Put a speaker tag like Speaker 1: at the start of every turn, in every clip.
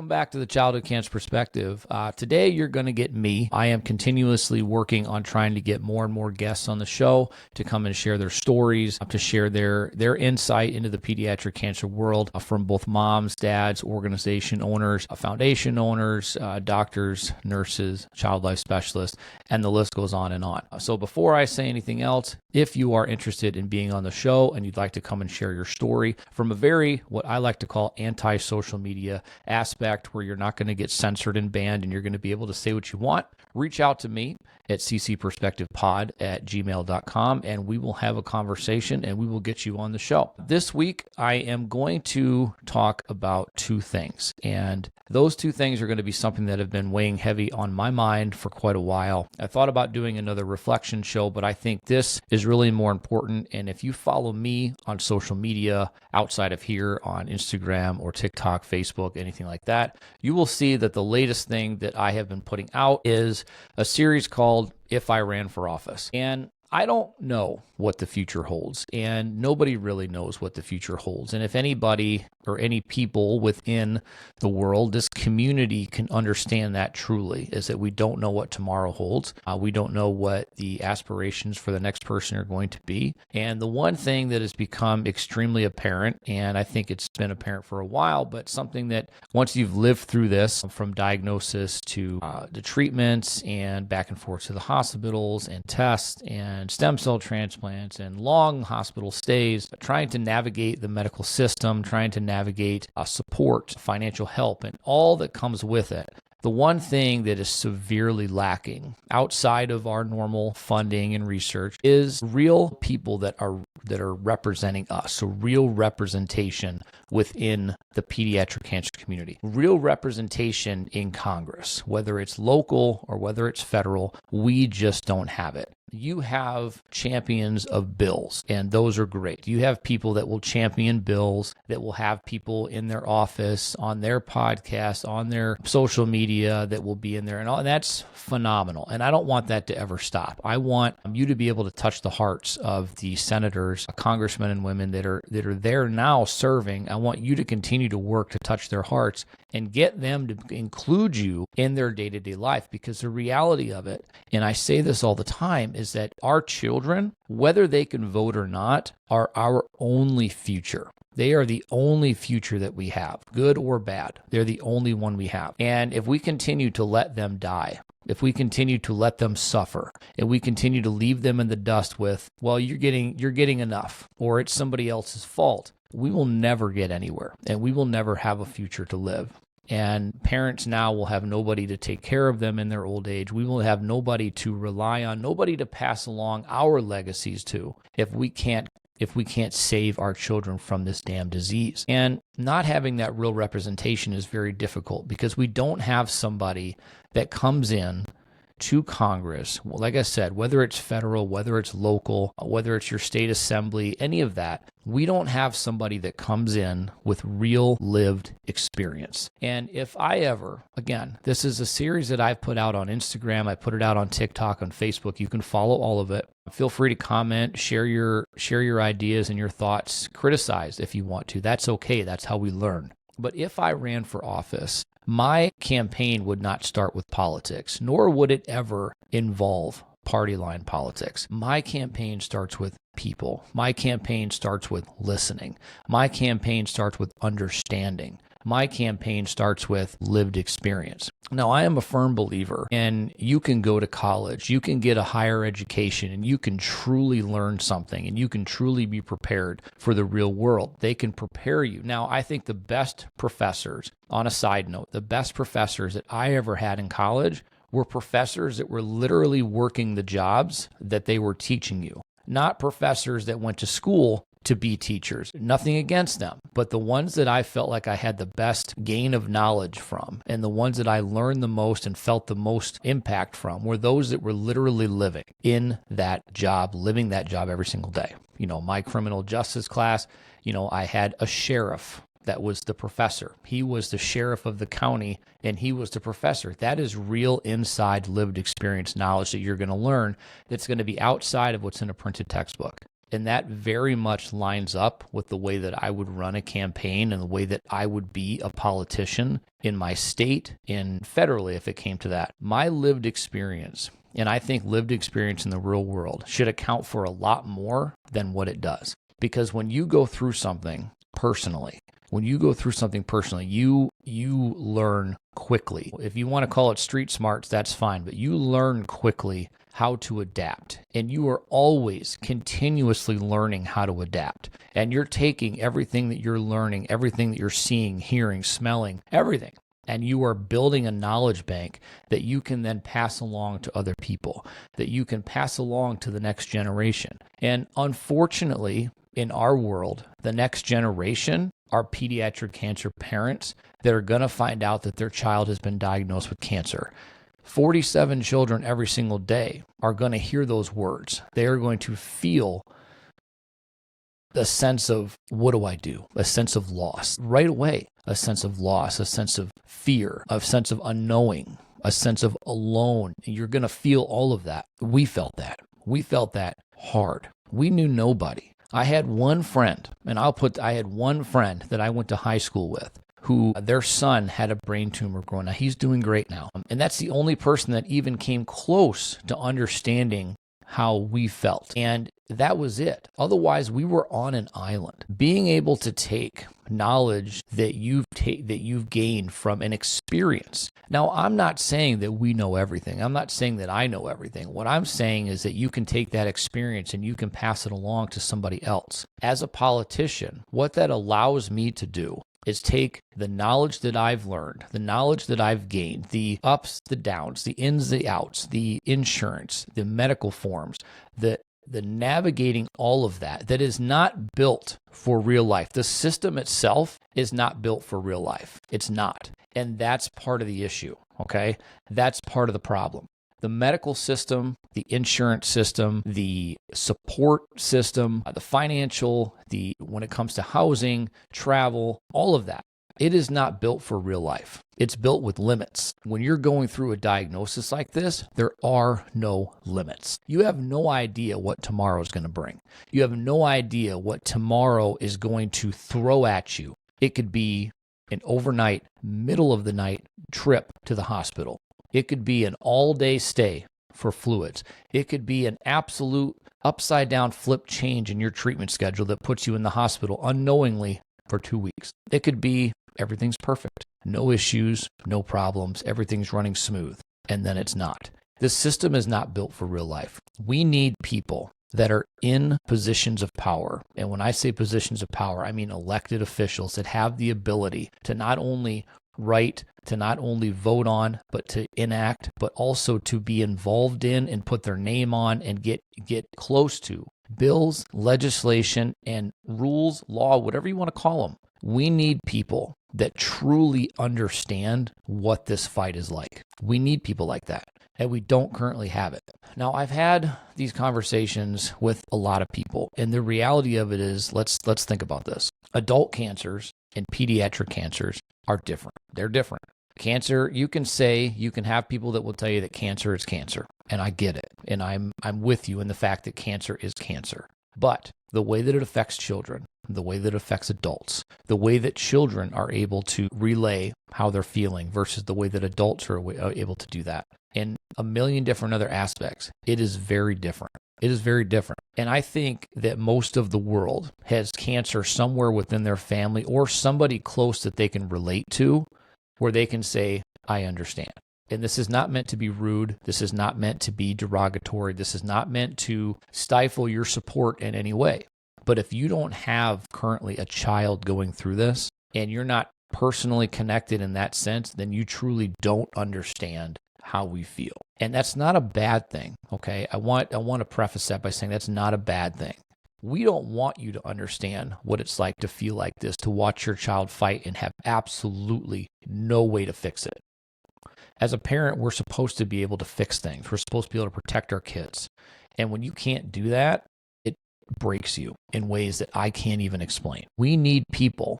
Speaker 1: Welcome back to the Childhood Cancer Perspective. Today, you're going to get me. I am continuously working on trying to get more and more guests on the show to come and share their stories, to share their insight into the pediatric cancer world from both moms, dads, organization owners, foundation owners, doctors, nurses, child life specialists, and the list goes on and on. So before I say anything else, if you are interested in being on the show and you'd like to come and share your story from a very, what I like to call anti-social media aspect where you're not going to get censored and banned and you're going to be able to say what you want, reach out to me at ccperspectivepod@gmail.com and we will have a conversation and we will get you on the show. This week, I am going to talk about two things. And those two things are going to be something that have been weighing heavy on my mind for quite a while. I thought about doing another reflection show, but I think this is really more important. And if you follow me on social media outside of here on Instagram or TikTok, Facebook, anything like that, you will see that the latest thing that I have been putting out is a series called If I Ran for Office. And I don't know what the future holds, and nobody really knows what the future holds. And if anybody or any people within the world, this community can understand that truly, is that we don't know what tomorrow holds. We don't know what the aspirations for the next person are going to be. And the one thing that has become extremely apparent, and I think it's been apparent for a while, but something that once you've lived through this, from diagnosis to the treatments and back and forth to the hospitals and tests and stem cell transplants and long hospital stays, trying to navigate the medical system, trying to navigate support, financial help, and all that comes with it. The one thing that is severely lacking outside of our normal funding and research is real people that are representing us. So real representation within the pediatric cancer community, real representation in Congress, whether it's local or whether it's federal, we just don't have it. You have champions of bills, and those are great. You have people that will champion bills, that will have people in their office, on their podcast, on their social media that will be in there, and all. And that's phenomenal. And I don't want that to ever stop. I want you to be able to touch the hearts of the senators, congressmen and women that are there now serving. I want you to continue to work to touch their hearts and get them to include you in their day-to-day life, because the reality of it, and I say this all the time, is that our children, whether they can vote or not, are our only future. They are the only future that we have, good or bad. They're the only one we have. And if we continue to let them die, if we continue to let them suffer, and we continue to leave them in the dust with, well, you're getting enough, or it's somebody else's fault, we will never get anywhere, and we will never have a future to live. And parents now will have nobody to take care of them in their old age. We will have nobody to rely on, nobody to pass along our legacies to if we can't save our children from this damn disease. And not having that real representation is very difficult because we don't have somebody that comes in to Congress, well, like I said, whether it's federal, whether it's local, whether it's your state assembly, any of that, we don't have somebody that comes in with real lived experience. And if I ever, again, this is a series that I've put out on Instagram, I put it out on TikTok, on Facebook, you can follow all of it. Feel free to comment, share your ideas and your thoughts, criticize if you want to. That's okay, that's how we learn. But if I ran for office, my campaign would not start with politics, nor would it ever involve party line politics. My campaign starts with people. My campaign starts with listening. My campaign starts with understanding. My campaign starts with lived experience. Now, I am a firm believer, and you can go to college, you can get a higher education, and you can truly learn something, and you can truly be prepared for the real world. They can prepare you. Now, I think the best professors, on a side note, the best professors that I ever had in college were professors that were literally working the jobs that they were teaching you, not professors that went to school to be teachers. Nothing against them, but the ones that I felt like I had the best gain of knowledge from and the ones that I learned the most and felt the most impact from were those that were literally living in that job, living that job every single day. You know, my criminal justice class, I had a sheriff that was the professor. He was the sheriff of the county and he was the professor. That is real inside lived experience knowledge that you're going to learn that's going to be outside of what's in a printed textbook. And that very much lines up with the way that I would run a campaign and the way that I would be a politician in my state and federally if it came to that. My lived experience, and I think lived experience in the real world, should account for a lot more than what it does. Because when you go through something personally, you learn quickly. If you want to call it street smarts, that's fine, but you learn quickly how to adapt. And you are always continuously learning how to adapt. And you're taking everything that you're learning, everything that you're seeing, hearing, smelling, everything, and you are building a knowledge bank that you can then pass along to other people, that you can pass along to the next generation. And unfortunately, in our world, the next generation are pediatric cancer parents that are going to find out that their child has been diagnosed with cancer. 47 children every single day are going to hear those words. They are going to feel a sense of, what do I do? A sense of loss right away, a sense of loss, a sense of fear, a sense of unknowing, a sense of alone. You're going to feel all of that. We felt that. We felt that hard. We knew nobody. I had one friend that I went to high school with who their son had a brain tumor growing. Now he's doing great now. And that's the only person that even came close to understanding how we felt. And that was it. Otherwise, we were on an island. Being able to take knowledge that you've gained from an experience. Now, I'm not saying that we know everything. I'm not saying that I know everything. What I'm saying is that you can take that experience and you can pass it along to somebody else. As a politician, what that allows me to do is take the knowledge that I've learned, the knowledge that I've gained, the ups, the downs, the ins, the outs, the insurance, the medical forms, the navigating all of that is not built for real life. The system itself is not built for real life. It's not. And that's part of the issue, okay? That's part of the problem. The medical system, the insurance system, the support system, the financial, when it comes to housing, travel, all of that, it is not built for real life. It's built with limits. When you're going through a diagnosis like this, there are no limits. You have no idea what tomorrow is going to bring. You have no idea what tomorrow is going to throw at you. It could be an overnight, middle of the night trip to the hospital. It could be an all-day stay for fluids. It could be an absolute upside-down flip change in your treatment schedule that puts you in the hospital unknowingly for 2 weeks. It could be everything's perfect, no issues, no problems, everything's running smooth, and then it's not. The system is not built for real life. We need people that are in positions of power. And when I say positions of power, I mean elected officials that have the ability to not only write, to not only vote on, but to enact, but also to be involved in and put their name on and get close to bills, legislation, and rules, law, whatever you want to call them. We need people that truly understand what this fight is like. We need people like that, and we don't currently have it. Now, I've had these conversations with a lot of people, and the reality of it is, let's think about this. Adult cancers and pediatric cancers are different. They're different. Cancer, you can have people that will tell you that cancer is cancer, and I get it, and I'm with you in the fact that cancer is cancer. But the way that it affects children, the way that it affects adults, the way that children are able to relay how they're feeling versus the way that adults are able to do that, and a million different other aspects, it is very different. It is very different. And I think that most of the world has cancer somewhere within their family or somebody close that they can relate to where they can say, I understand. And this is not meant to be rude. This is not meant to be derogatory. This is not meant to stifle your support in any way. But if you don't have currently a child going through this and you're not personally connected in that sense, then you truly don't understand how we feel. And that's not a bad thing, okay? I want to preface that by saying that's not a bad thing. We don't want you to understand what it's like to feel like this, to watch your child fight and have absolutely no way to fix it. As a parent, we're supposed to be able to fix things. We're supposed to be able to protect our kids. And when you can't do that, it breaks you in ways that I can't even explain. We need people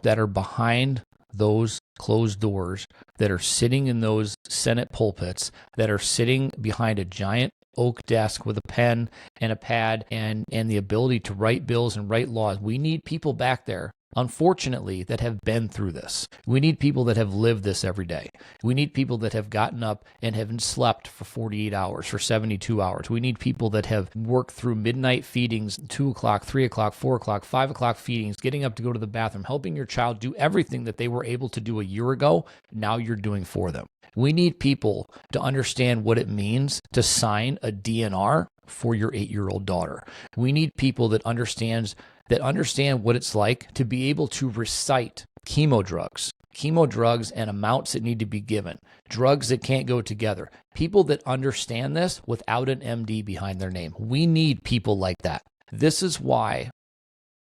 Speaker 1: that are behind those closed doors, that are sitting in those Senate pulpits, that are sitting behind a giant oak desk with a pen and a pad and the ability to write bills and write laws. We need people back there, unfortunately, that have been through this. We need people that have lived this every day. We need people that have gotten up and haven't slept for 48 hours, for 72 hours. We need people that have worked through midnight feedings, 2 o'clock, 3 o'clock, 4 o'clock, 5 o'clock feedings, getting up to go to the bathroom, helping your child do everything that they were able to do a year ago, now you're doing for them. We need people to understand what it means to sign a DNR for your 8-year-old daughter. We need people that understand what it's like to be able to recite chemo drugs and amounts that need to be given, drugs that can't go together. People that understand this without an MD behind their name. We need people like that. This is why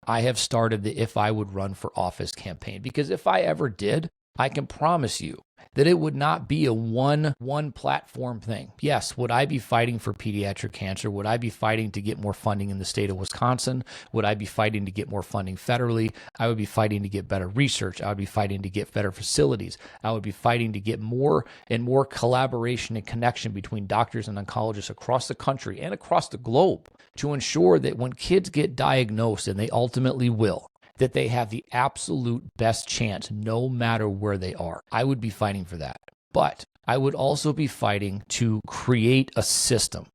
Speaker 1: I have started the If I Would Run for Office campaign, because if I ever did, I can promise you that it would not be a one platform thing. Yes, would I be fighting for pediatric cancer? Would I be fighting to get more funding in the state of Wisconsin? Would I be fighting to get more funding federally? I would be fighting to get better research. I would be fighting to get better facilities. I would be fighting to get more and more collaboration and connection between doctors and oncologists across the country and across the globe to ensure that when kids get diagnosed, and they ultimately will, that they have the absolute best chance no matter where they are. I would be fighting for that. But I would also be fighting to create a system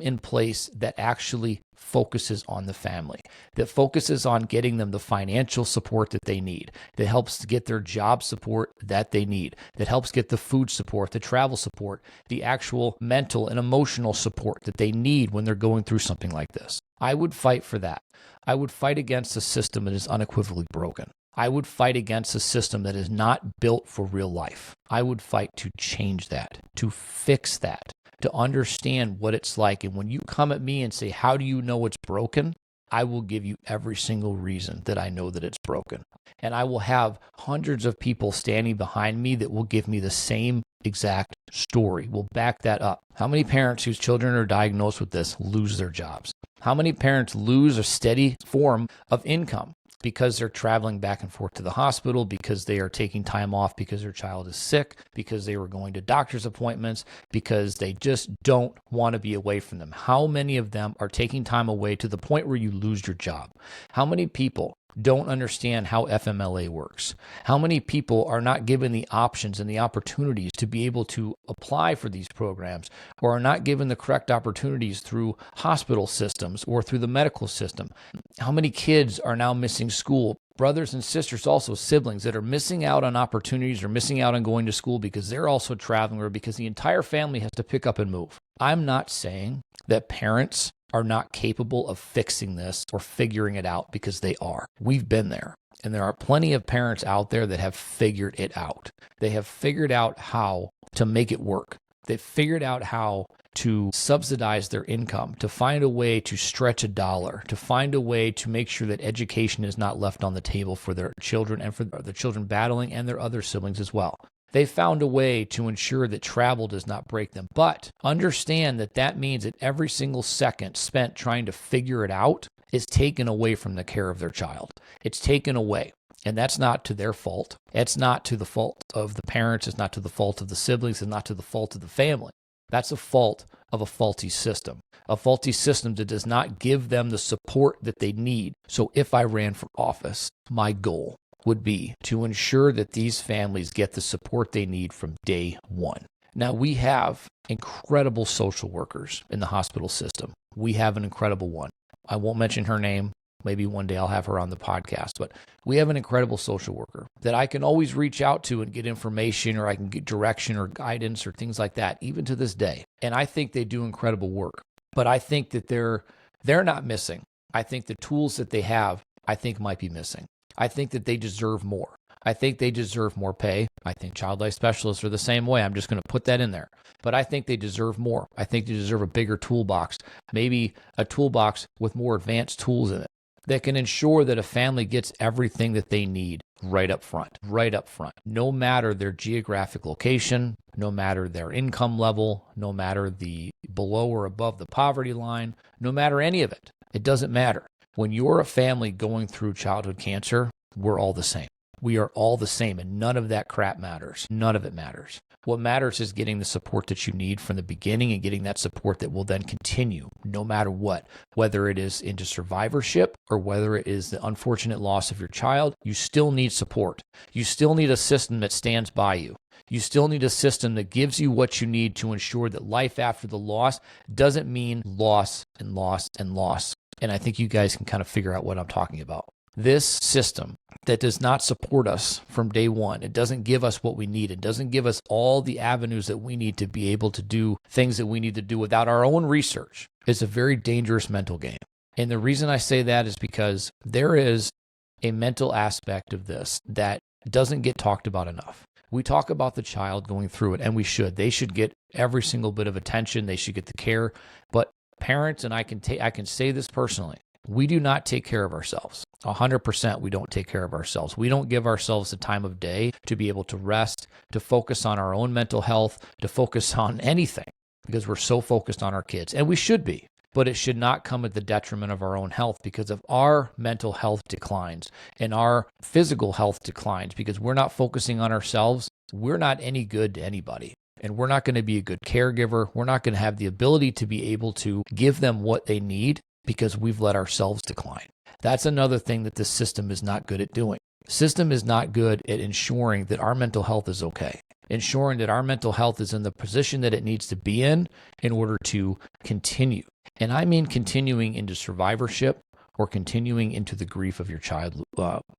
Speaker 1: in place that actually focuses on the family, that focuses on getting them the financial support that they need, that helps to get their job support that they need, that helps get the food support, the travel support, the actual mental and emotional support that they need when they're going through something like this. I would fight for that. I would fight against a system that is unequivocally broken. I would fight against a system that is not built for real life. I would fight to change that, to fix that, to understand what it's like. And when you come at me and say, how do you know it's broken? I will give you every single reason that I know that it's broken. And I will have hundreds of people standing behind me that will give me the same exact story, will back that up. How many parents whose children are diagnosed with this lose their jobs? How many parents lose a steady form of income because they're traveling back and forth to the hospital, because they are taking time off because their child is sick, because they were going to doctor's appointments, because they just don't want to be away from them? How many of them are taking time away to the point where you lose your job? How many people don't understand how FMLA works? How many people are not given the options and the opportunities to be able to apply for these programs, or are not given the correct opportunities through hospital systems or through the medical system? How many kids are now missing school? Brothers and sisters, also siblings, that are missing out on opportunities or missing out on going to school because they're also traveling, or because the entire family has to pick up and move. I'm not saying that parents are not capable of fixing this or figuring it out, because they are. We've been there. And there are plenty of parents out there that have figured it out. They have figured out how to make it work. They've figured out how to subsidize their income, to find a way to stretch a dollar, to find a way to make sure that education is not left on the table for their children and for the children battling and their other siblings as well. They found a way to ensure that travel does not break them. But understand that that means that every single second spent trying to figure it out is taken away from the care of their child. It's taken away. And that's not to their fault. It's not to the fault of the parents. It's not to the fault of the siblings. It's not to the fault of the family. That's a fault of a faulty system that does not give them the support that they need. So if I ran for office, my goal would be to ensure that these families get the support they need from day one. Now, we have incredible social workers in the hospital system. We have an incredible one. I won't mention her name. Maybe one day I'll have her on the podcast, but we have an incredible social worker that I can always reach out to and get information, or I can get direction or guidance or things like that, even to this day. And I think they do incredible work, but I think that they're not missing. I think the tools that they have, I think, might be missing. I think that they deserve more. I think they deserve more pay. I think child life specialists are the same way. I'm just going to put that in there. But I think they deserve more. I think they deserve a bigger toolbox, maybe a toolbox with more advanced tools in it that can ensure that a family gets everything that they need right up front, no matter their geographic location, no matter their income level, no matter the below or above the poverty line, no matter any of it. It doesn't matter. When you're a family going through childhood cancer, we're all the same. We are all the same, and none of that crap matters. None of it matters. What matters is getting the support that you need from the beginning and getting that support that will then continue no matter what, whether it is into survivorship or whether it is the unfortunate loss of your child. You still need support. You still need a system that stands by you. You still need a system that gives you what you need to ensure that life after the loss doesn't mean loss and loss and loss. And I think you guys can kind of figure out what I'm talking about. This system that does not support us from day one, it doesn't give us what we need. It doesn't give us all the avenues that we need to be able to do things that we need to do without our own research. It's a very dangerous mental game. And the reason I say that is because there is a mental aspect of this that doesn't get talked about enough. We talk about the child going through it, and we should. They should get every single bit of attention. They should get the care. But parents, and I can say this personally, we do not take care of ourselves. 100% we don't take care of ourselves. We don't give ourselves the time of day to be able to rest, to focus on our own mental health, to focus on anything, because we're so focused on our kids. And we should be, but it should not come at the detriment of our own health, because if our mental health declines and our physical health declines because we're not focusing on ourselves, we're not any good to anybody. And we're not going to be a good caregiver. We're not going to have the ability to be able to give them what they need because we've let ourselves decline. That's another thing that this system is not good at doing. The system is not good at ensuring that our mental health is okay, ensuring that our mental health is in the position that it needs to be in order to continue. And I mean continuing into survivorship or continuing into the grief of your child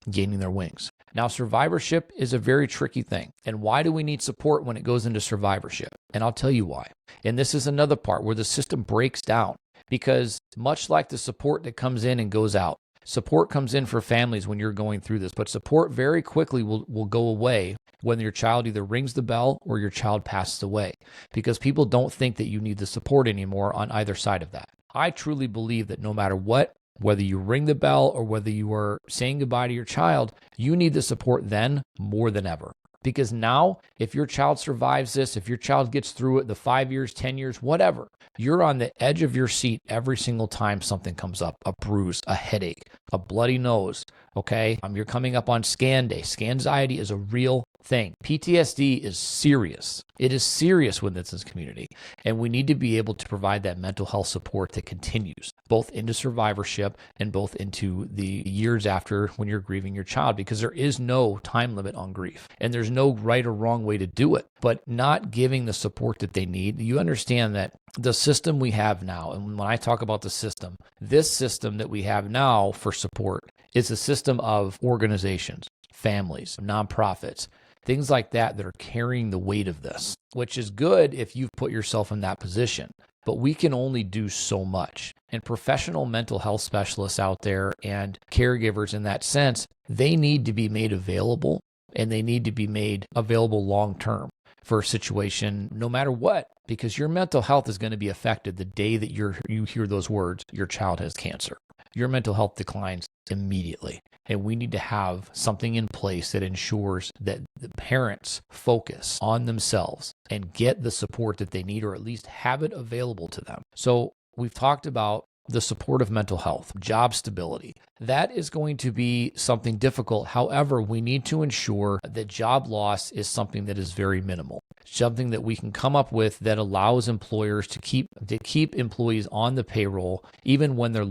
Speaker 1: gaining their wings. Now, survivorship is a very tricky thing. And why do we need support when it goes into survivorship? And I'll tell you why. And this is another part where the system breaks down, because much like the support that comes in and goes out, support comes in for families when you're going through this, but support very quickly will go away when your child either rings the bell or your child passes away, because people don't think that you need the support anymore on either side of that. I truly believe that no matter what, whether you ring the bell or whether you are saying goodbye to your child, you need the support then more than ever. Because now, if your child survives this, if your child gets through it, the 5 years, 10 years, whatever, you're on the edge of your seat every single time something comes up, a bruise, a headache, a bloody nose, okay? You're coming up on scan day. Scanxiety is a real thing. PTSD is serious. It is serious within this community. And we need to be able to provide that mental health support that continues, both into survivorship and both into the years after when you're grieving your child, because there is no time limit on grief. And there's no right or wrong way to do it. But not giving the support that they need, you understand that the system we have now, and when I talk about the system, this system that we have now for support is a system of organizations, families, nonprofits, things like that that are carrying the weight of this, which is good if you've put yourself in that position. But we can only do so much. And professional mental health specialists out there and caregivers in that sense, they need to be made available, and they need to be made available long term for a situation, no matter what, because your mental health is going to be affected the day that you hear those words, your child has cancer. Your mental health declines immediately. And we need to have something in place that ensures that the parents focus on themselves and get the support that they need, or at least have it available to them. So we've talked about the support of mental health, job stability. That is going to be something difficult. However, we need to ensure that job loss is something that is very minimal, something that we can come up with that allows employers to keep employees on the payroll, even when they're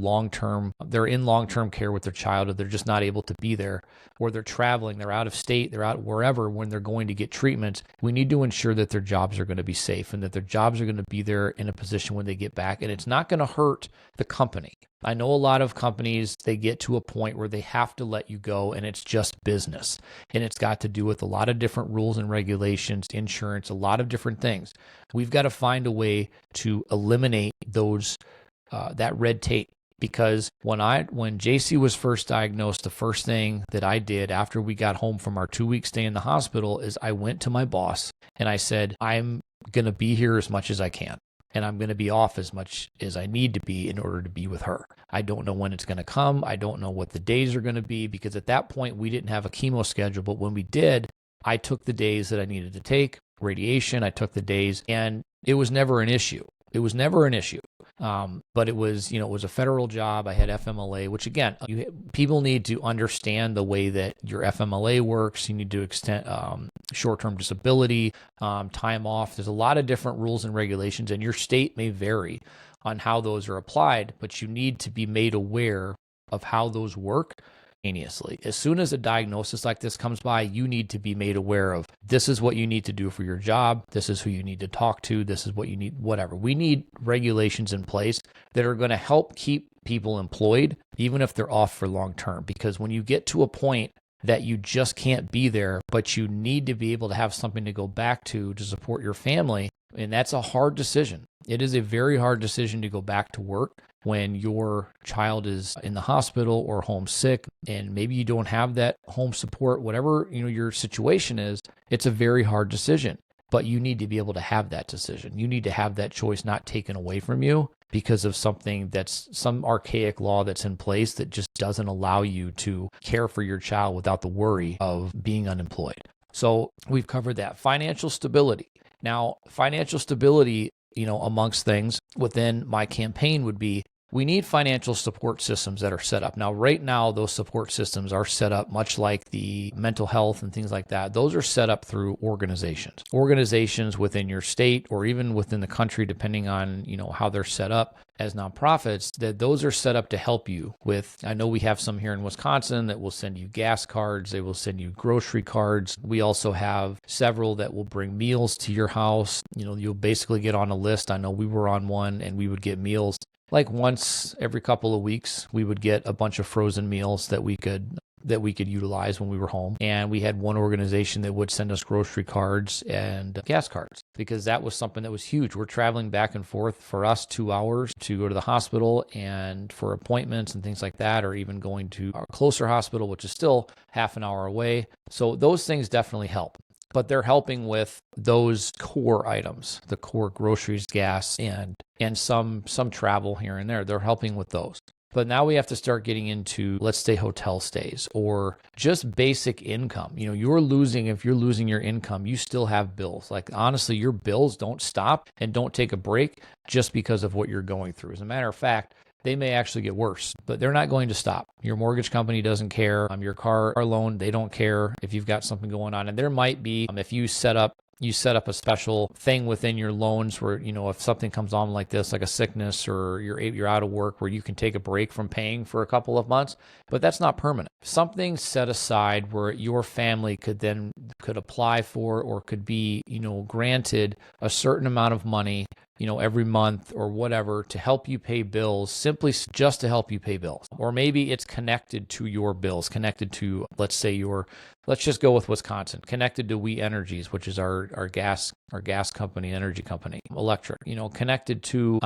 Speaker 1: in long-term care with their child, or they're just not able to be there, or they're traveling, they're out of state, they're out wherever when they're going to get treatments. We need to ensure that their jobs are going to be safe and that their jobs are going to be there in a position when they get back, and it's not going to hurt the company. I know a lot of companies, they get to a point where they have to let you go, and it's just business. And it's got to do with a lot of different rules and regulations, insurance, a lot of different things. We've got to find a way to eliminate those that red tape. Because when JC was first diagnosed, the first thing that I did after we got home from our 2-week stay in the hospital is I went to my boss and I said, I'm going to be here as much as I can. And I'm going to be off as much as I need to be in order to be with her. I don't know when it's going to come. I don't know what the days are going to be, because at that point we didn't have a chemo schedule. But when we did, I took the days that I needed to take, radiation, I took the days, and it was never an issue. It was never an issue. But it was, it was a federal job. I had FMLA, which again, people need to understand the way that your FMLA works. You need to extend short-term disability, time off. There's a lot of different rules and regulations, and your state may vary on how those are applied, but you need to be made aware of how those work instantaneously. As soon as a diagnosis like this comes by, you need to be made aware of this is what you need to do for your job. This is who you need to talk to. This is what you need, whatever. We need regulations in place that are going to help keep people employed, even if they're off for long term. Because when you get to a point that you just can't be there, but you need to be able to have something to go back to support your family, and that's a hard decision. It is a very hard decision to go back to work when your child is in the hospital or home sick, and maybe you don't have that home support, whatever your situation is. It's a very hard decision, but you need to be able to have that decision. You need to have that choice not taken away from you because of something that's some archaic law that's in place that just doesn't allow you to care for your child without the worry of being unemployed. So we've covered that. Financial stability. Now, financial stability, amongst things within my campaign would be, we need financial support systems that are set up. Now, right now, those support systems are set up much like the mental health and things like that. Those are set up through organizations within your state or even within the country, depending on, how they're set up as nonprofits, that those are set up to help you with. I know we have some here in Wisconsin that will send you gas cards. They will send you grocery cards. We also have several that will bring meals to your house. You'll basically get on a list. I know we were on one and we would get meals. Like once every couple of weeks, we would get a bunch of frozen meals that we could utilize when we were home. And we had one organization that would send us grocery cards and gas cards because that was something that was huge. We're traveling back and forth for us 2 hours to go to the hospital and for appointments and things like that, or even going to our closer hospital, which is still half an hour away. So those things definitely help. But they're helping with those core items, the core groceries, gas, and some travel here and there. They're helping with those. But now we have to start getting into, let's say, hotel stays or just basic income. If you're losing your income, you still have bills. Like, honestly, your bills don't stop and don't take a break just because of what you're going through. As a matter of fact, they may actually get worse, but they're not going to stop. Your mortgage company doesn't care. Your car loan, they don't care if you've got something going on. And there might be, if you set up a special thing within your loans where, if something comes on like this, like a sickness or you're out of work, where you can take a break from paying for a couple of months, but that's not permanent. Something set aside where your family could apply for or could be, granted a certain amount of money, every month or whatever to help you pay bills, simply just to help you pay bills. Or maybe it's connected to your bills, connected to, let's just go with Wisconsin, connected to We Energies, which is our gas company, energy company, electric, connected to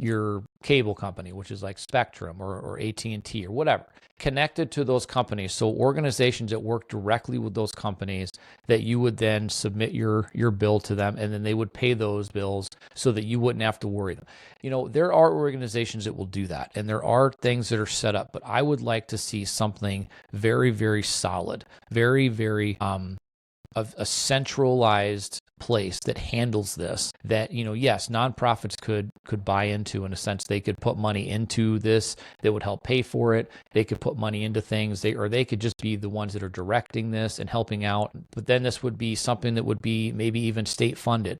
Speaker 1: your cable company, which is like Spectrum or AT&T or whatever, connected to those companies. So organizations that work directly with those companies that you would then submit your bill to them, and then they would pay those bills so that you wouldn't have to worry them. There are organizations that will do that, and there are things that are set up, but I would like to see something very, very solid, very, very of a centralized place that handles this, that, yes, nonprofits could buy into. In a sense, they could put money into this that would help pay for it. They could put money into things, they could just be the ones that are directing this and helping out. But then this would be something that would be maybe even state funded,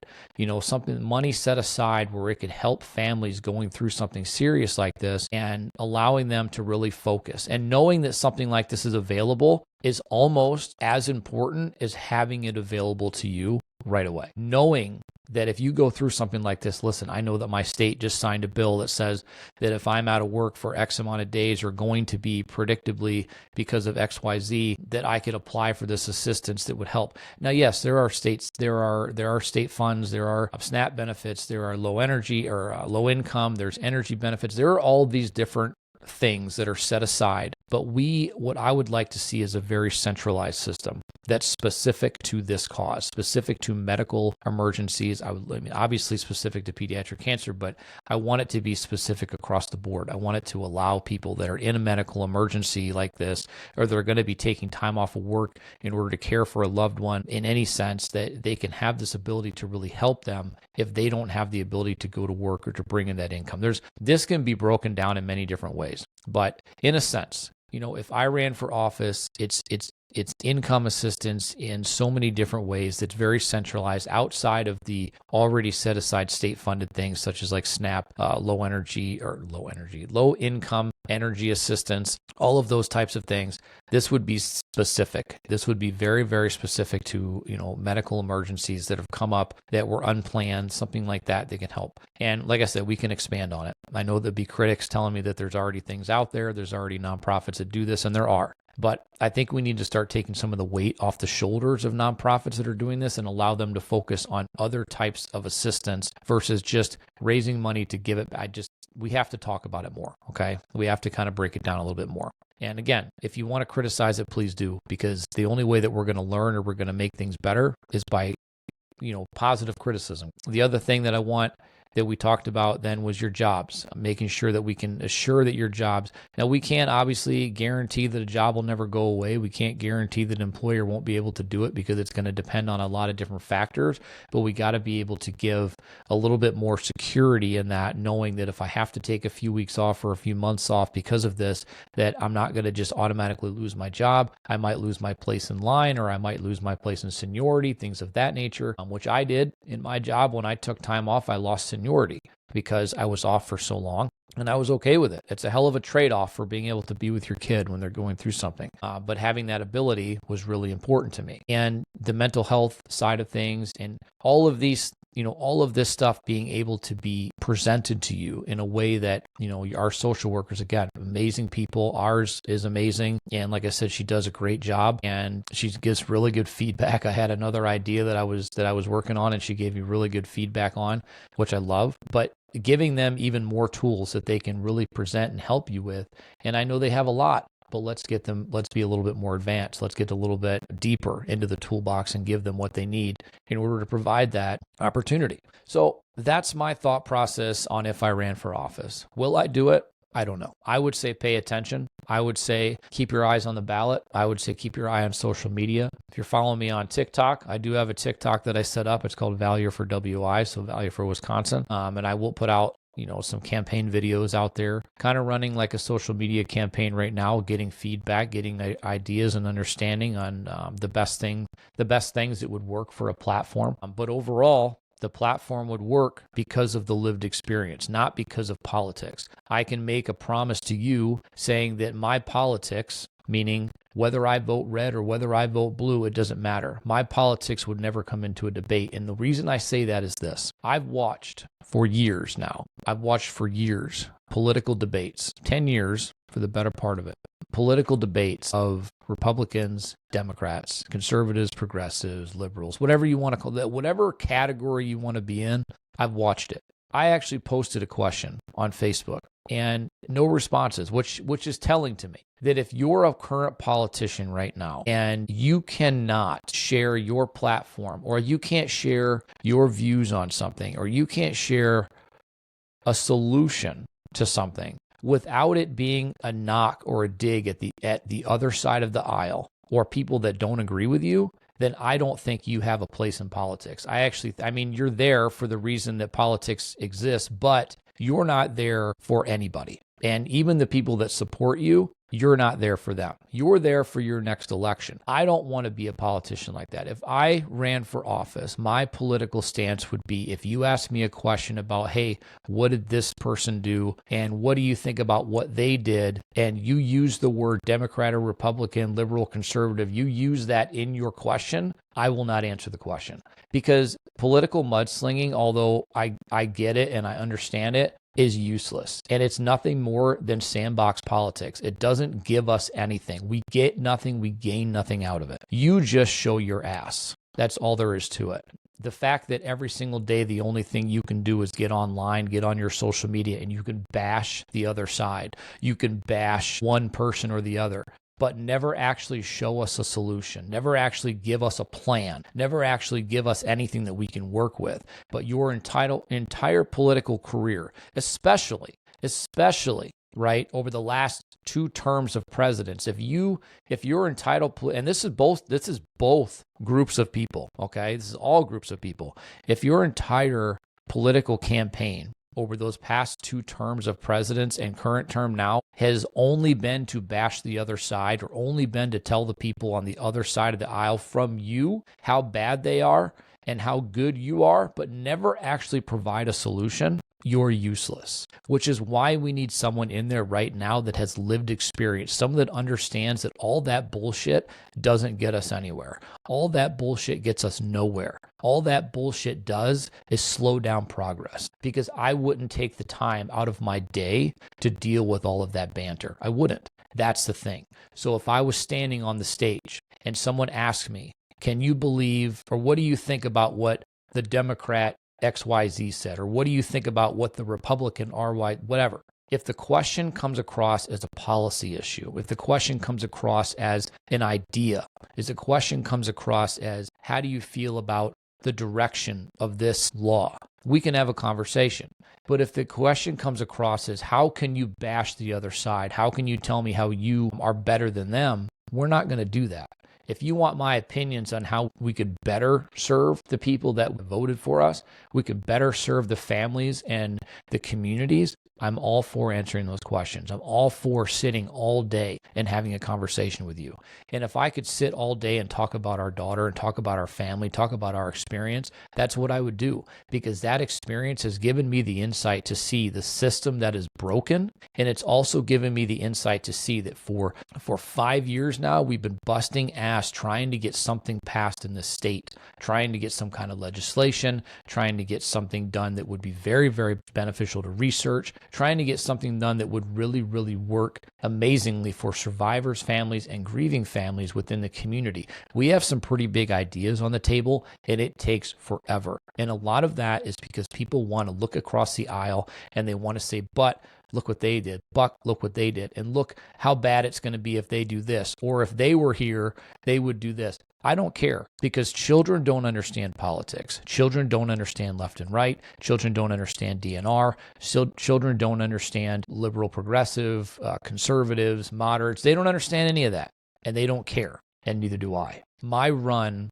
Speaker 1: something, money set aside where it could help families going through something serious like this and allowing them to really focus. And knowing that something like this is available is almost as important as having it available to you right away. Knowing that if you go through something like this, listen, I know that my state just signed a bill that says that if I'm out of work for X amount of days or going to be predictably because of XYZ, that I could apply for this assistance that would help. Now, yes, there are states, there are state funds, there are SNAP benefits, there are low energy or low income, there's energy benefits. There are all these different things that are set aside. But what I would like to see is a very centralized system that's specific to this cause, specific to medical emergencies. I mean, obviously specific to pediatric cancer, but I want it to be specific across the board. I want it to allow people that are in a medical emergency like this, or they're going to be taking time off of work in order to care for a loved one in any sense, that they can have this ability to really help them if they don't have the ability to go to work or to bring in that income. This can be broken down in many different ways, but in a sense, if I ran for office, it's income assistance in so many different ways that's very centralized outside of the already set aside state funded things such as like SNAP, low income energy assistance, all of those types of things. This would be specific. This would be very, very specific to, medical emergencies that have come up that were unplanned, something like that can help. And like I said, we can expand on it. I know there'll be critics telling me that there's already things out there. There's already nonprofits that do this, and there are. But I think we need to start taking some of the weight off the shoulders of nonprofits that are doing this and allow them to focus on other types of assistance versus just raising money to give it. We have to talk about it more, okay? We have to kind of break it down a little bit more. And again, if you want to criticize it, please do, because the only way that we're going to learn or we're going to make things better is by, positive criticism. The other thing that I want that we talked about then was your jobs, making sure that we can assure that your jobs. Now, we can't obviously guarantee that a job will never go away. We can't guarantee that an employer won't be able to do it because it's going to depend on a lot of different factors, but we got to be able to give a little bit more security in that, knowing that if I have to take a few weeks off or a few months off because of this, that I'm not going to just automatically lose my job. I might lose my place in line, or I might lose my place in seniority, things of that nature, which I did in my job. When I took time off, I lost seniority because I was off for so long, and I was okay with it. It's a hell of a trade-off for being able to be with your kid when they're going through something. But having that ability was really important to me. And the mental health side of things and all of these, all of this stuff being able to be presented to you in a way that, our social workers, again, amazing people. Ours is amazing. And like I said, she does a great job and she gives really good feedback. I had another idea that I was working on and she gave me really good feedback on, which I love. But giving them even more tools that they can really present and help you with. And I know they have a lot, but let's be a little bit more advanced. Let's get a little bit deeper into the toolbox and give them what they need in order to provide that opportunity. So that's my thought process on if I ran for office. Will I do it? I don't know. I would say pay attention. I would say keep your eyes on the ballot. I would say keep your eye on social media. If you're following me on TikTok, I do have a TikTok that I set up. It's called Vallier for WI, so Vallier for Wisconsin. And I will put out some campaign videos out there, kind of running like a social media campaign right now, getting feedback, getting ideas and understanding on the best things that would work for a platform. But overall, the platform would work because of the lived experience, not because of politics. I can make a promise to you saying that my politics, meaning whether I vote red or whether I vote blue, it doesn't matter. My politics would never come into a debate. And the reason I say that is this. I've watched for years political debates, 10 years for the better part of it. Political debates of Republicans, Democrats, conservatives, progressives, liberals, whatever you want to call that, whatever category you want to be in, I've watched it. I actually posted a question on Facebook and no responses, which is telling to me that if you're a current politician right now and you cannot share your platform, or you can't share your views on something, or you can't share a solution to something without it being a knock or a dig at the other side of the aisle or people that don't agree with you, then I don't think you have a place in politics. You're there for the reason that politics exists, but you're not there for anybody. And even the people that support you, you're not there for them. You're there for your next election. I don't want to be a politician like that. If I ran for office, my political stance would be, if you ask me a question about, hey, what did this person do? And what do you think about what they did? And you use the word Democrat or Republican, liberal, conservative, you use that in your question, I will not answer the question. Because political mudslinging, although I get it and I understand it, is useless. And it's nothing more than sandbox politics. It doesn't give us anything. We get nothing. We gain nothing out of it. You just show your ass. That's all there is to it. The fact that every single day, the only thing you can do is get online, get on your social media, and you can bash the other side. You can bash one person or the other. but never actually show us a solution, never actually give us a plan, never actually give us anything that we can work with. But your entire political career, especially, right, over the last 2 terms of presidents, if you're entitled, and this is both groups of people, okay? This is all groups of people. If your entire political campaign over those past 2 terms of presidents and current term now has only been to bash the other side, or only been to tell the people on the other side of the aisle from you how bad they are and how good you are, but never actually provide a solution, you're useless. Which is why we need someone in there right now that has lived experience, someone that understands that all that bullshit doesn't get us anywhere. All that bullshit gets us nowhere. All that bullshit does is slow down progress, because I wouldn't take the time out of my day to deal with all of that banter. I wouldn't. That's the thing. So if I was standing on the stage and someone asked me, can you believe, or what do you think about what the Democrat XYZ said, or what do you think about what the Republican RY, whatever. If the question comes across as a policy issue, if the question comes across as an idea, if the question comes across as how do you feel about the direction of this law, we can have a conversation. But if the question comes across as how can you bash the other side, how can you tell me how you are better than them, we're not going to do that. If you want my opinions on how we could better serve the people that voted for us, we could better serve the families and the communities, I'm all for answering those questions. I'm all for sitting all day and having a conversation with you. And if I could sit all day and talk about our daughter and talk about our family, talk about our experience, that's what I would do, because that experience has given me the insight to see the system that is broken. And it's also given me the insight to see that for 5 years now, we've been busting ass trying to get something passed in this state, trying to get some kind of legislation, trying to get something done that would be very, very beneficial to research, trying to get something done that would really, really work amazingly for survivors, families, and grieving families within the community. We have some pretty big ideas on the table, and it takes forever. And a lot of that is because people want to look across the aisle and they want to say, but look what they did. Buck, look what they did. And look how bad it's going to be if they do this. Or if they were here, they would do this. I don't care, because children don't understand politics. Children don't understand left and right. Children don't understand DNR. Children don't understand liberal, progressive, conservatives, moderates. They don't understand any of that, and they don't care, and neither do I. My run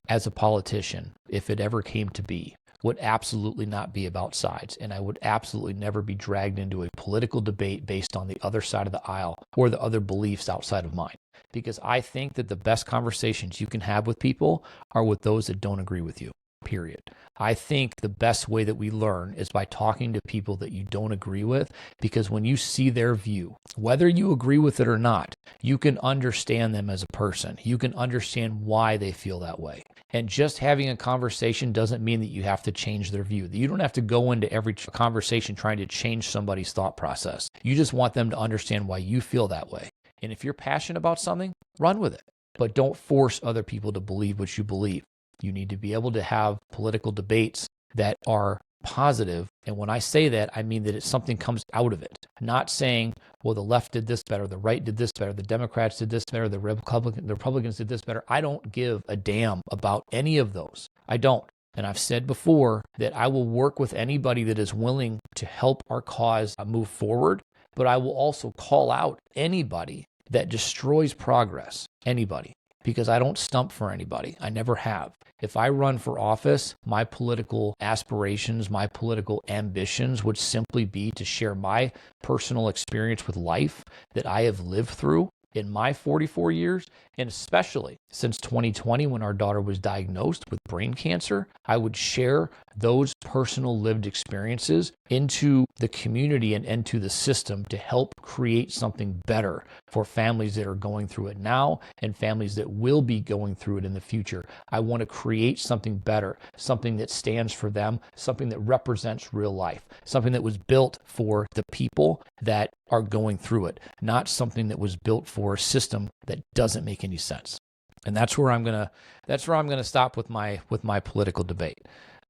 Speaker 1: as a politician, if it ever came to be, would absolutely not be about sides, and I would absolutely never be dragged into a political debate based on the other side of the aisle or the other beliefs outside of mine, because I think that the best conversations you can have with people are with those that don't agree with you, period. I think the best way that we learn is by talking to people that you don't agree with, because when you see their view, whether you agree with it or not, you can understand them as a person. You can understand why they feel that way. And just having a conversation doesn't mean that you have to change their view. You don't have to go into every conversation trying to change somebody's thought process. You just want them to understand why you feel that way. And if you're passionate about something, run with it. But don't force other people to believe what you believe. You need to be able to have political debates that are positive. And when I say that, I mean that something comes out of it. Not saying, well, the left did this better, the right did this better, the Democrats did this better, the Republicans did this better. I don't give a damn about any of those. I don't. And I've said before that I will work with anybody that is willing to help our cause move forward, but I will also call out anybody that destroys progress, anybody, because I don't stump for anybody. I never have. If I run for office, my political aspirations, my political ambitions would simply be to share my personal experience with life that I have lived through in my 44 years, and especially since 2020 when our daughter was diagnosed with brain cancer. I would share those personal lived experiences into the community and into the system to help create something better for families that are going through it now and families that will be going through it in the future. I want to create something better, something that stands for them, something that represents real life, something that was built for the people that are going through it, not something that was built for a system that doesn't make any sense. And that's where I'm gonna stop with my political debate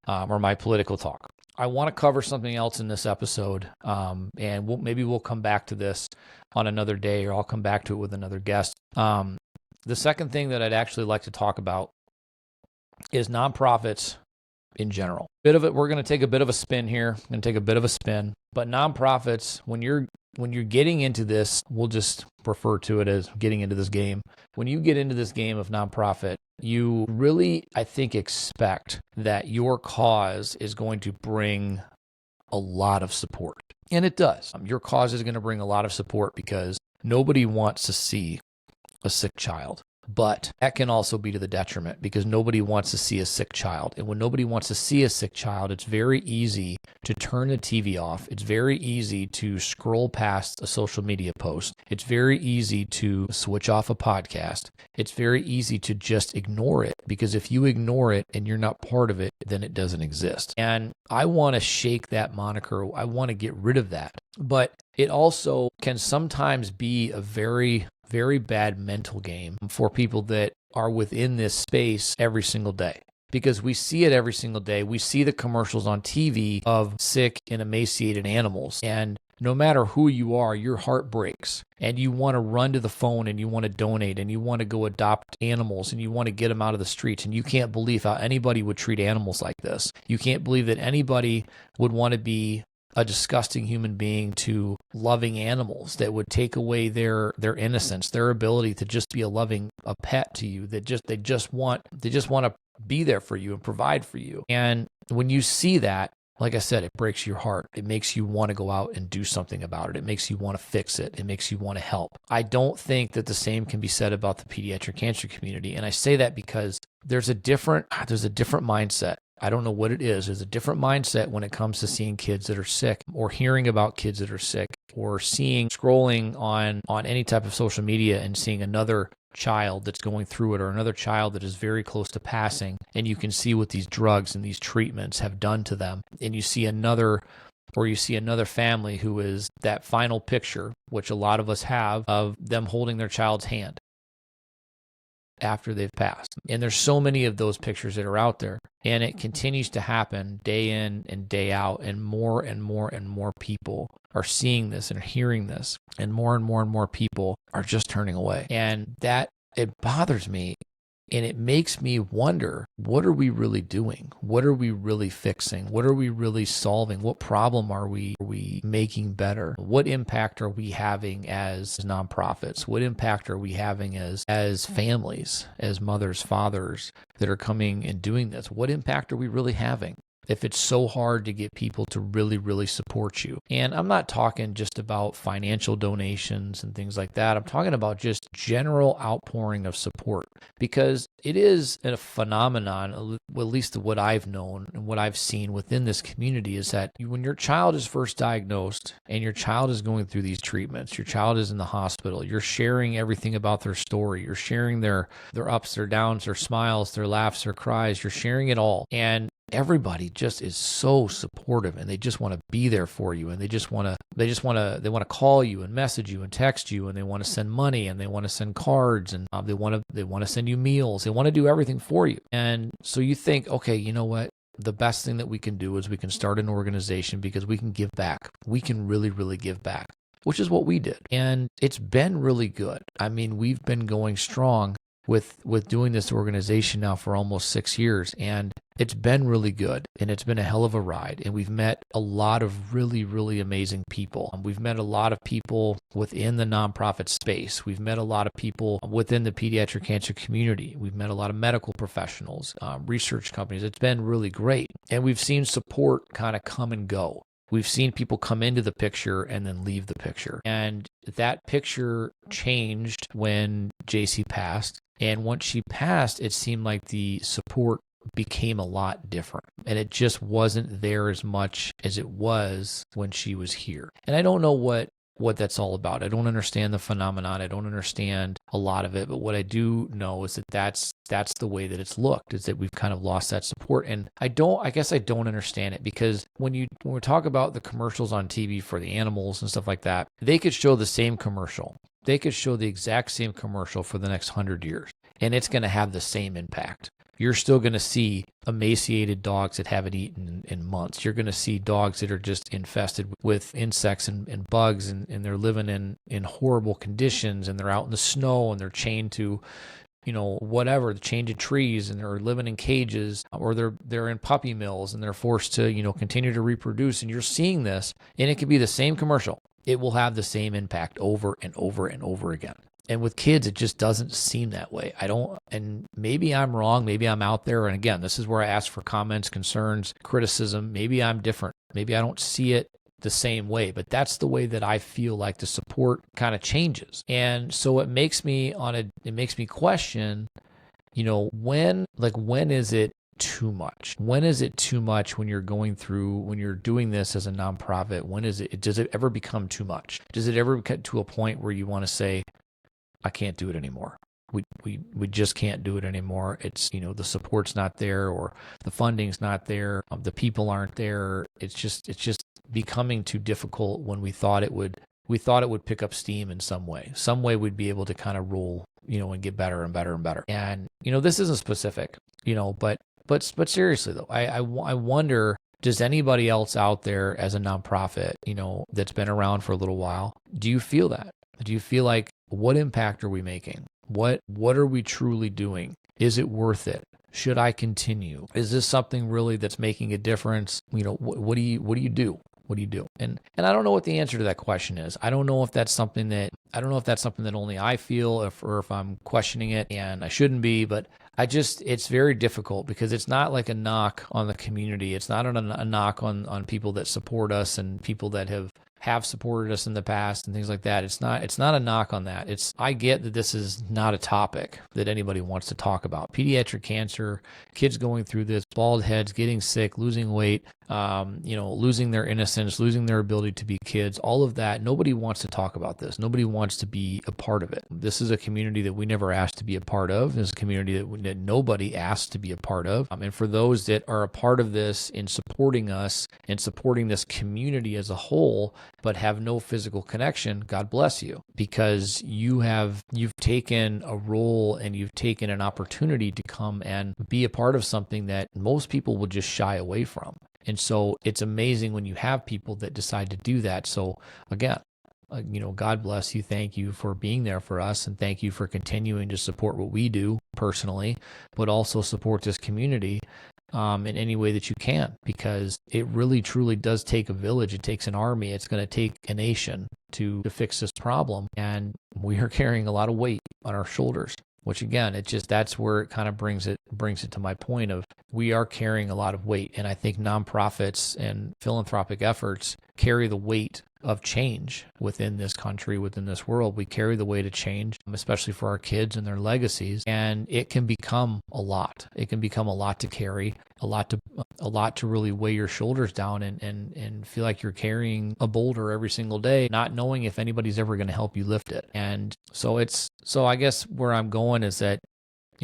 Speaker 1: or my political talk. I want to cover something else in this episode, and maybe we'll come back to this on another day, or I'll come back to it with another guest. The second thing that I'd actually like to talk about is nonprofits in general. We're going to take a bit of a spin here. I'm going to take a bit of a spin, but nonprofits, when you're getting into this, we'll just refer to it as getting into this game. When you get into this game of nonprofit, you really, I think, expect that your cause is going to bring a lot of support. And it does. Your cause is going to bring a lot of support because nobody wants to see a sick child. But that can also be to the detriment because nobody wants to see a sick child. And when nobody wants to see a sick child, it's very easy to turn the TV off. It's very easy to scroll past a social media post. It's very easy to switch off a podcast. It's very easy to just ignore it because if you ignore it and you're not part of it, then it doesn't exist. And I want to shake that moniker. I want to get rid of that. But it also can sometimes be a very bad mental game for people that are within this space every single day. Because we see it every single day. We see the commercials on TV of sick and emaciated animals. And no matter who you are, your heart breaks. And you want to run to the phone and you want to donate and you want to go adopt animals and you want to get them out of the streets. And you can't believe how anybody would treat animals like this. You can't believe that anybody would want to be a disgusting human being to loving animals that would take away their innocence, their ability to just be a pet to you, that they just want to be there for you and provide for you. And when you see that, like I said, it breaks your heart. It makes you want to go out and do something about it. It makes you want to fix it. It makes you want to help. I don't think that the same can be said about the pediatric cancer community. And I say that because there's a different mindset. I don't know what it is. There's a different mindset when it comes to seeing kids that are sick or hearing about kids that are sick or scrolling on any type of social media and seeing another child that's going through it or another child that is very close to passing. And you can see what these drugs and these treatments have done to them. And you see another family who is that final picture, which a lot of us have, of them holding their child's hand after they've passed. And there's so many of those pictures that are out there. And it continues to happen day in and day out. And more people are seeing this and hearing this. And more people are just turning away. And that, it bothers me. And it makes me wonder, what are we really doing? What are we really fixing? What are we really solving? What problem are we making better? What impact are we having as nonprofits? What impact are we having as families, as mothers, fathers that are coming and doing this? What impact are we really having? If it's so hard to get people to really support you. And I'm not talking just about financial donations and things like that. I'm talking about just general outpouring of support, because it is a phenomenon, at least what I've known and what I've seen within this community, is that when your child is first diagnosed and your child is going through these treatments, your child is in the hospital, you're sharing everything about their story. You're sharing their ups, their downs, their smiles, their laughs, their cries. You're sharing it all. And everybody just is so supportive, and they just want to be there for you, and they want to call you and message you and text you, and they want to send money, and they want to send cards, and they want to send you meals. They want to do everything for you. And so you think, okay, you know what? The best thing that we can do is we can start an organization because we can give back. We can really give back, which is what we did. And it's been really good. I mean, we've been going strong with doing this organization now for almost 6 years, and it's been really good, and it's been a hell of a ride, and we've met a lot of really amazing people. We've met a lot of people within the nonprofit space. We've met a lot of people within the pediatric cancer community. We've met a lot of medical professionals, research companies. It's been really great, and we've seen support kind of come and go. We've seen people come into the picture and then leave the picture, and that picture changed when JC passed. And once she passed, it seemed like the support became a lot different, and it just wasn't there as much as it was when she was here. And I don't know what that's all about. I don't understand the phenomenon. I don't understand a lot of it, but what I do know is that that's the way that it's looked, is that we've kind of lost that support. And I guess I don't understand it, because when we talk about the commercials on TV for the animals and stuff like that, they could show the same commercial. They could show the exact same commercial for the next 100 years, and it's going to have the same impact. you're still going to see emaciated dogs that haven't eaten in months. You're going to see dogs that are just infested with insects and bugs, and they're living in horrible conditions, and they're out in the snow, and they're chained to, whatever, the chained to trees, and they're living in cages, or they're in puppy mills, and they're forced to, continue to reproduce. And you're seeing this, and it could be the same commercial. It will have the same impact over and over and over again. And with kids, it just doesn't seem that way. And maybe I'm wrong. Maybe I'm out there. And again, this is where I ask for comments, concerns, criticism. Maybe I'm different. Maybe I don't see it the same way, but that's the way that I feel like the support kind of changes. And so it makes me question, when is it too much? When is it too much when you're doing this as a nonprofit? Does it ever become too much? Does it ever get to a point where you want to say, I can't do it anymore? We just can't do it anymore. It's, the support's not there, or the funding's not there. The people aren't there. It's just becoming too difficult when we thought it would pick up steam in some way. Some way we'd be able to kind of roll, and get better and better and better. And, this isn't specific, but seriously though, I wonder, does anybody else out there as a nonprofit, that's been around for a little while, do you feel that? Do you feel like, what impact are we making? What are we truly doing? Is it worth it? Should I continue? Is this something really that's making a difference? What do you do? What do you do? And I don't know what the answer to that question is. I don't know if that's something that only I feel, or if I'm questioning it and I shouldn't be, but it's very difficult, because it's not like a knock on the community. It's not a knock on people that support us and people that have supported us in the past and things like that. It's not a knock on that. I get that this is not a topic that anybody wants to talk about. Pediatric cancer, kids going through this, bald heads, getting sick, losing weight, losing their innocence, losing their ability to be kids, all of that. Nobody wants to talk about this. Nobody wants to be a part of it. This is a community that we never asked to be a part of. This is a community that nobody asked to be a part of. And for those that are a part of this, in supporting us and supporting this community as a whole, but have no physical connection, God bless you, because you've taken a role and you've taken an opportunity to come and be a part of something that most people will just shy away from. And so it's amazing when you have people that decide to do that. So again, God bless you. Thank you for being there for us. And thank you for continuing to support what we do personally, but also support this community in any way that you can, because it really truly does take a village. It takes an army. It's going to take a nation to fix this problem. And we are carrying a lot of weight on our shoulders, which again, that's where it kind of brings it to my point of, we are carrying a lot of weight. And I think nonprofits and philanthropic efforts carry the weight of change within this country, within this world. We carry the weight of change, especially for our kids and their legacies. And it can become a lot. It can become a lot to carry, a lot to really weigh your shoulders down and feel like you're carrying a boulder every single day, not knowing if anybody's ever going to help you lift it. And so I guess where I'm going is that,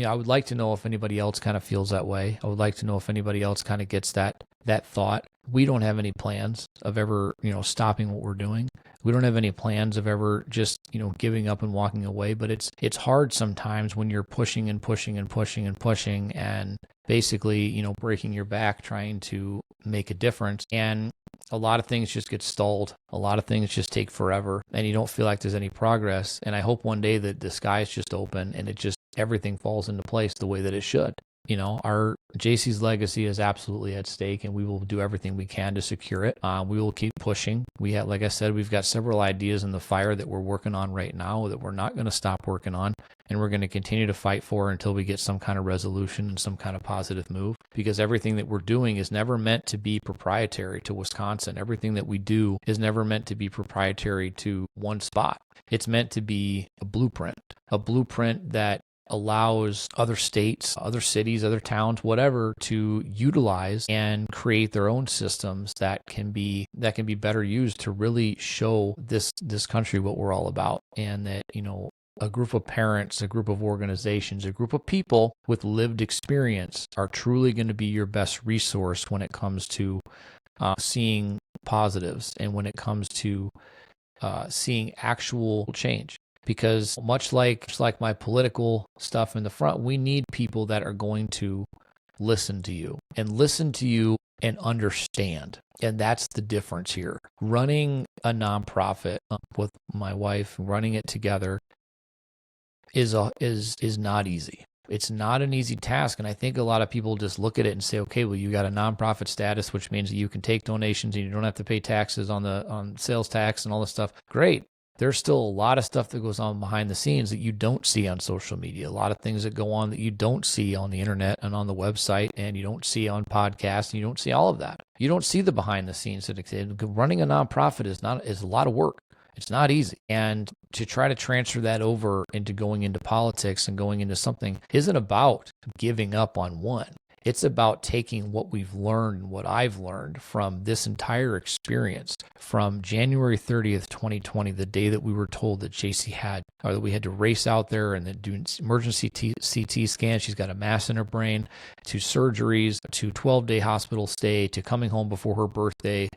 Speaker 1: I would like to know if anybody else kind of feels that way. I would like to know if anybody else kind of gets that thought. We don't have any plans of ever, stopping what we're doing. We don't have any plans of ever just, giving up and walking away. But it's hard sometimes when you're pushing and pushing and pushing and pushing and basically, breaking your back trying to make a difference. And a lot of things just get stalled. A lot of things just take forever and you don't feel like there's any progress. And I hope one day that the skies just open and everything falls into place the way that it should. Our JC's legacy is absolutely at stake, and we will do everything we can to secure it. We will keep pushing. Like I said, we've got several ideas in the fire that we're working on right now that we're not going to stop working on, and we're going to continue to fight for until we get some kind of resolution and some kind of positive move, because everything that we're doing is never meant to be proprietary to Wisconsin. Everything that we do is never meant to be proprietary to one spot. It's meant to be a blueprint that allows other states, other cities, other towns, whatever, to utilize and create their own systems that can be better used to really show this country what we're all about. And that, a group of parents, a group of organizations, a group of people with lived experience are truly going to be your best resource when it comes to seeing positives and when it comes to seeing actual change. because much like my political stuff in the front, we need people that are going to listen to you and understand. And that's the difference here. Running a nonprofit with my wife, running it together is not easy. It's not an easy task. And I think a lot of people just look at it and say, okay, well, you got a nonprofit status, which means that you can take donations and you don't have to pay taxes on sales tax and all this stuff. Great. There's still a lot of stuff that goes on behind the scenes that you don't see on social media. A lot of things that go on that you don't see on the internet and on the website, and you don't see on podcasts, and you don't see all of that. You don't see the behind the scenes. Running a nonprofit is a lot of work. It's not easy. And to try to transfer that over into going into politics and going into something isn't about giving up on one. It's about taking what we've learned, what I've learned from this entire experience from January 30th, 2020, the day that we were told that JC that we had to race out there and then do emergency CT scans. She's got a mass in her brain, to surgeries, to 12-day hospital stay, to coming home before her birthday.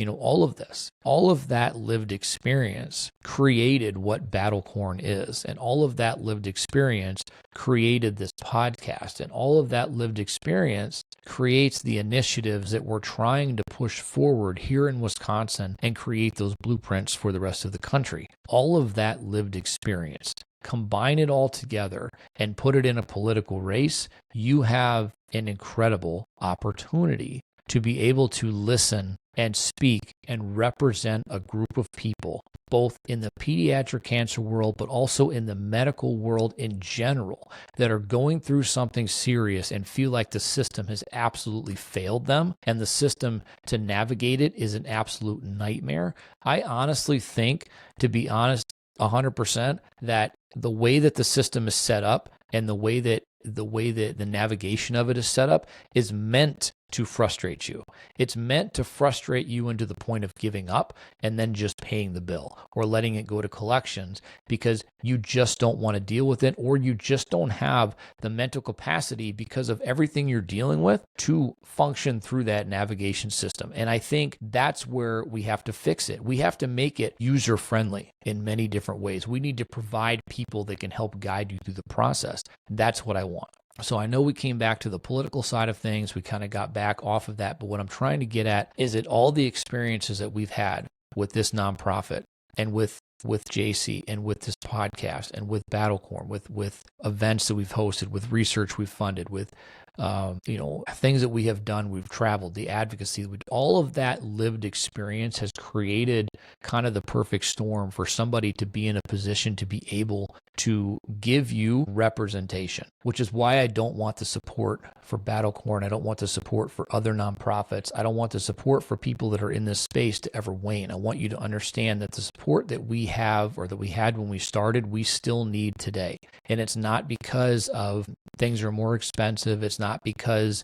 Speaker 1: All of this, all of that lived experience created what Battlecorn is. And all of that lived experience created this podcast. And all of that lived experience creates the initiatives that we're trying to push forward here in Wisconsin and create those blueprints for the rest of the country. All of that lived experience, combine it all together and put it in a political race, you have an incredible opportunity to be able to listen and speak and represent a group of people, both in the pediatric cancer world, but also in the medical world in general, that are going through something serious and feel like the system has absolutely failed them, and the system to navigate it is an absolute nightmare. I honestly think, to be honest, 100%, that the way that the system is set up and the way that the navigation of it is set up is meant to frustrate you. It's meant to frustrate you into the point of giving up and then just paying the bill or letting it go to collections because you just don't want to deal with it, or you just don't have the mental capacity because of everything you're dealing with to function through that navigation system. And I think that's where we have to fix it. We have to make it user-friendly in many different ways. We need to provide people that can help guide you through the process. That's what I want. So I know we came back to the political side of things. We kind of got back off of that. But what I'm trying to get at is that all the experiences that we've had with this nonprofit and with JC and with this podcast and with Battlecorn, with events that we've hosted, with research we've funded, with things that we have done, we've traveled, the advocacy, all of that lived experience has created kind of the perfect storm for somebody to be in a position to be able to give you representation, which is why I don't want the support for Battlecorn. I don't want the support for other nonprofits. I don't want the support for people that are in this space to ever wane. I want you to understand that the support that we have, or that we had when we started, we still need today. And it's not because of things are more expensive. It's not because,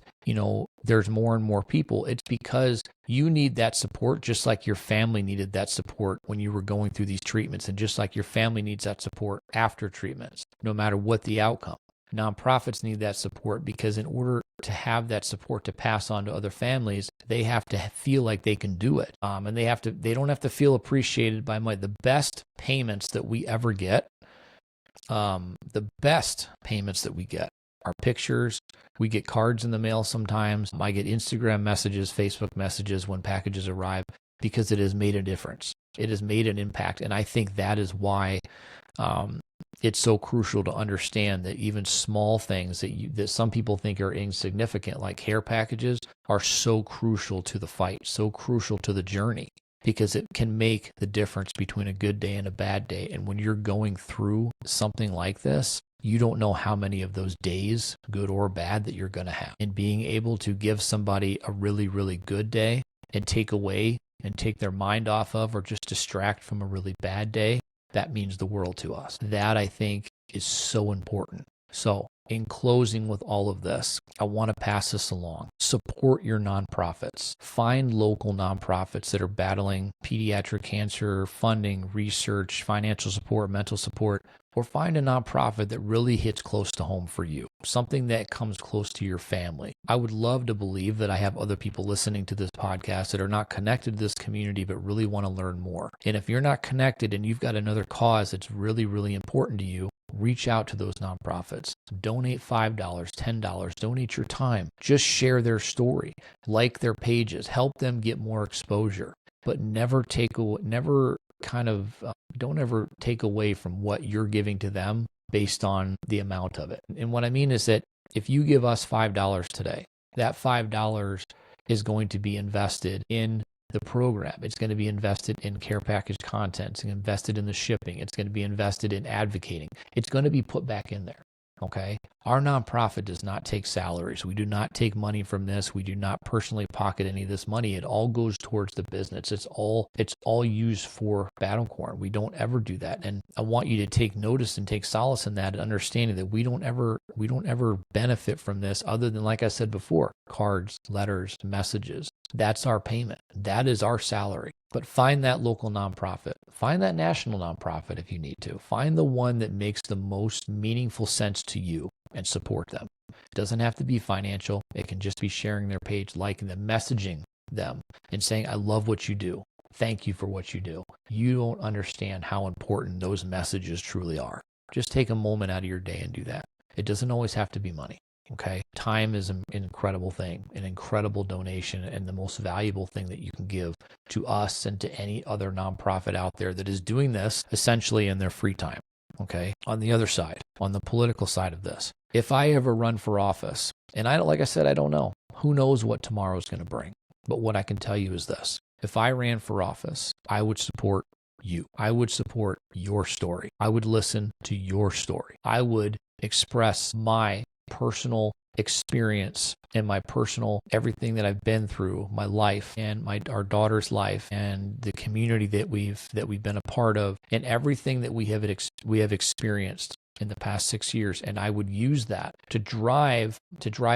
Speaker 1: there's more and more people. It's because you need that support just like your family needed that support when you were going through these treatments, and just like your family needs that support after treatments, no matter what the outcome. Nonprofits need that support because in order to have that support to pass on to other families, they have to feel like they can do it. And they don't have to feel appreciated by money. The best payments that we ever get, are pictures. We get cards in the mail sometimes. I get Instagram messages, Facebook messages when packages arrive, because it has made a difference. It has made an impact. And I think that is why it's so crucial to understand that even small things that some people think are insignificant, like care packages, are so crucial to the fight, so crucial to the journey, because it can make the difference between a good day and a bad day. And when you're going through something like this, you don't know how many of those days, good or bad, that you're going to have. And being able to give somebody a really, really good day and take away and take their mind off of, or just distract from a really bad day, that means the world to us. That, I think, is so important. So in closing with all of this, I want to pass this along. Support your nonprofits. Find local nonprofits that are battling pediatric cancer, funding, research, financial support, mental support, or find a nonprofit that really hits close to home for you. something that comes close to your family. I would love to believe that I have other people listening to this podcast that are not connected to this community but really want to learn more. And if you're not connected and you've got another cause that's really, really important to you, reach out to those nonprofits. Donate $5, $10, donate your time. Just share their story, like their pages, help them get more exposure, but don't ever take away from what you're giving to them based on the amount of it. And what I mean is that if you give us $5 today, that $5 is going to be invested in the program. It's going to be invested in care package content. It's invested in the shipping. It's going to be invested in advocating. It's going to be put back in there. Okay. Our nonprofit does not take salaries. We do not take money from this. We do not personally pocket any of this money. It all goes towards the business. It's all used for Battlecorn. We don't ever do that. And I want you to take notice and take solace in that, understanding that we don't ever benefit from this other than, like I said before, cards, letters, messages. That's our payment. That is our salary. But find that local nonprofit. Find that national nonprofit if you need to. Find the one that makes the most meaningful sense to you and support them. It doesn't have to be financial. It can just be sharing their page, liking them, messaging them, and saying, I love what you do. Thank you for what you do. You don't understand how important those messages truly are. Just take a moment out of your day and do that. It doesn't always have to be money. Okay. Time is an incredible thing, an incredible donation, and the most valuable thing that you can give to us and to any other nonprofit out there that is doing this essentially in their free time. Okay. On the other side, on the political side of this, if I ever run for office, and like I said, I don't know, who knows what tomorrow is going to bring. But what I can tell you is this: if I ran for office, I would support you. I would support your story. I would listen to your story. I would express my personal experience and my personal everything that I've been through, my life and our daughter's life and the community that we've been a part of, and everything that we have experienced in the past 6 years. And I would use that to drive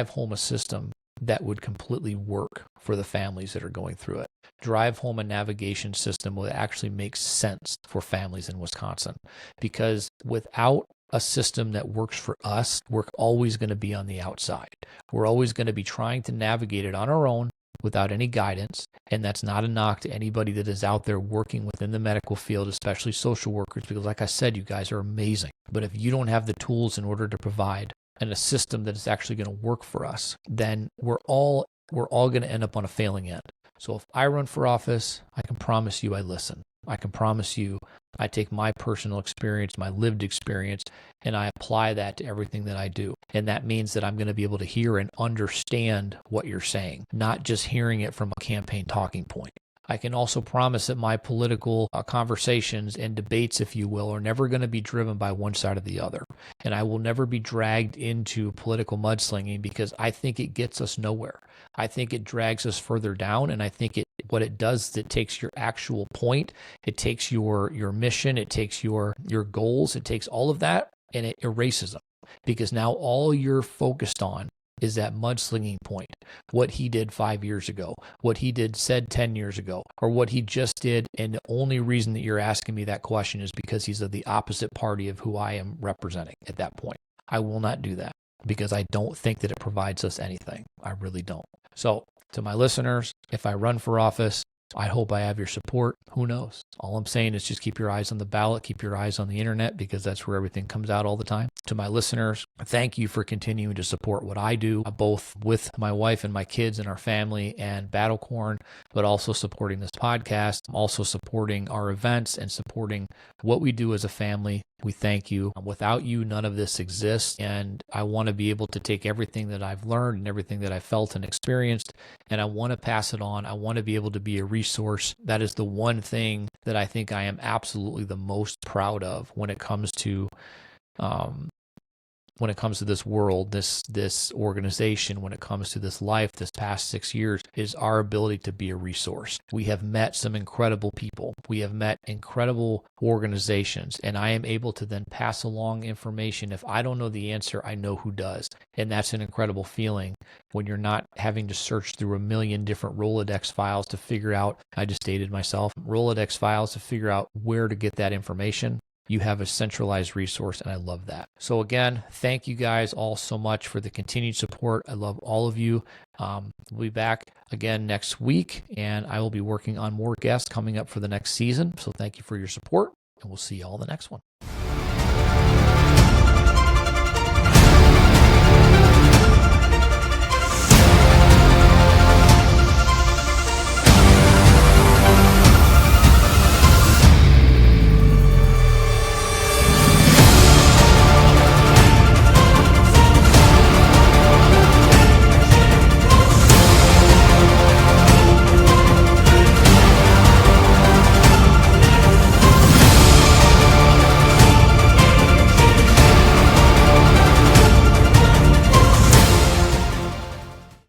Speaker 1: home a system that would completely work for the families that are going through it. Drive home a navigation system that actually makes sense for families in Wisconsin. Because without a system that works for us, we're always going to be on the outside. We're always going to be trying to navigate it on our own without any guidance. And that's not a knock to anybody that is out there working within the medical field, especially social workers, because like I said, you guys are amazing. But if you don't have the tools in order to provide a system that is actually going to work for us, then we're all going to end up on a failing end. So if I run for office, I can promise you I listen. I can promise you I take my personal experience, my lived experience, and I apply that to everything that I do. And that means that I'm going to be able to hear and understand what you're saying, not just hearing it from a campaign talking point. I can also promise that my political conversations and debates, if you will, are never going to be driven by one side or the other. And I will never be dragged into political mudslinging, because I think it gets us nowhere. I think it drags us further down. And I think what it does is it takes your actual point, it takes your mission, it takes your goals, it takes all of that, and it erases them. Because now all you're focused on is that mudslinging point, what he did 5 years ago, what he said 10 years ago, or what he just did. And the only reason that you're asking me that question is because he's of the opposite party of who I am representing at that point. I will not do that, because I don't think that it provides us anything. I really don't. So to my listeners, if I run for office, I hope I have your support. Who knows? All I'm saying is just keep your eyes on the ballot, keep your eyes on the internet, because that's where everything comes out all the time. To my listeners, thank you for continuing to support what I do, both with my wife and my kids and our family and Battlecorn, but also supporting this podcast, also supporting our events and supporting what we do as a family. We thank you. Without you, none of this exists. And I want to be able to take everything that I've learned and everything that I felt and experienced, and I want to pass it on. I want to be able to be a resource. That is the one thing that I think I am absolutely the most proud of when it comes to this world, this organization, when it comes to this life, this past 6 years, is our ability to be a resource. We have met some incredible people. We have met incredible organizations, and I am able to then pass along information. If I don't know the answer, I know who does. And that's an incredible feeling when you're not having to search through a million different Rolodex files to figure out, I just dated myself, Rolodex files to figure out where to get that information. you have a centralized resource, and I love that. So again, thank you guys all so much for the continued support. I love all of you. We'll be back again next week, and I will be working on more guests coming up for the next season. So thank you for your support, and we'll see you all the next one.